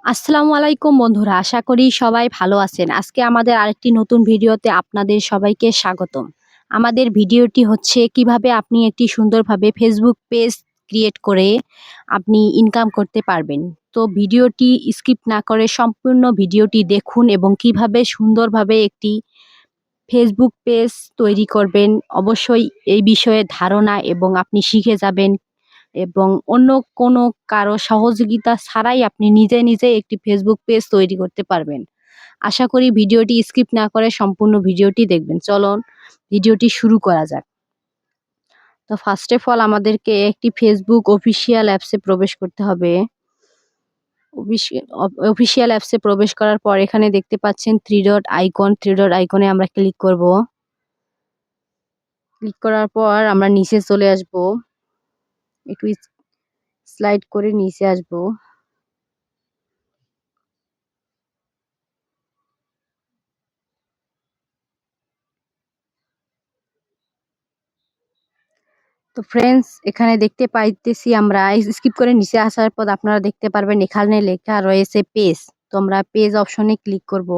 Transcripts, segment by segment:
আসসালামু আলাইকুম বন্ধুরা। আশা করি সবাই ভালো আছেন। আজকে আমাদের আরেকটি নতুন ভিডিওতে আপনাদের সবাইকে স্বাগতম। আমাদের ভিডিওটি হচ্ছে কিভাবে আপনি একটি সুন্দরভাবে ফেসবুক পেজ ক্রিয়েট করে আপনি ইনকাম করতে পারবেন। তো ভিডিওটি স্কিপ না করে সম্পূর্ণ ভিডিওটি দেখুন এবং কিভাবে সুন্দরভাবে একটি ফেসবুক পেজ তৈরি করবেন। অবশ্যই এই বিষয়ে ধারণা এবং আপনি শিখে যাবেন এবং অন্য কোনো কারো সহযোগিতা ছাড়াই আপনি নিজে, নিজে একটি ফেসবুক পেজ তৈরি করতে পারবেন। আশা করি ভিডিওটি স্কিপ না করে সম্পূর্ণ ভিডিওটি দেখবেন। চলুন ভিডিওটি শুরু করা যাক। তো ফার্স্ট অফ অল আমাদেরকে একটি ফেসবুক অফিসিয়াল অ্যাপসে প্রবেশ করতে হবে। অফিসিয়াল অ্যাপসে প্রবেশ করার পর এখানে দেখতে পাচ্ছেন 3 ডট আইকন, 3 ডট আইকনে আমরা ক্লিক করব। ক্লিক করার পর আমরা নিচে চলে আসব। একটু স্লাইড করে নিচে আসব। তো ফ্রেন্ডস এখানে দেখতে পাইতেছি আমরা স্কিপ করে নিচে আসার পর আপনারা দেখতে পারবেন এখানে লেখা রয়েছে পেজ। তো আমরা পেজ অপশনে ক্লিক করব।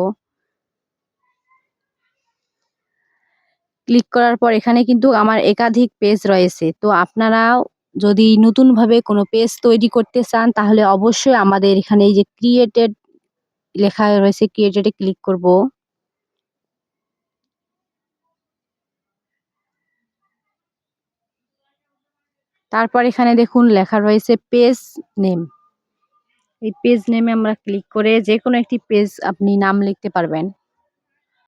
ক্লিক করার পর এখানে কিন্তু আমার একাধিক পেজ রয়েছে। তো আপনারাও যদি নতুনভাবে কোনো পেজ তৈরি করতে চান তাহলে অবশ্যই আমাদের এখানে এই যে ক্রিয়েটেড লেখা রয়েছে ক্রিয়েটেড এ ক্লিক করব। তারপর এখানে দেখুন লেখা রয়েছে পেজ নেম। এই পেজ নেমে আমরা ক্লিক করে যেকোনো একটি পেজ আপনি নাম লিখতে পারবেন।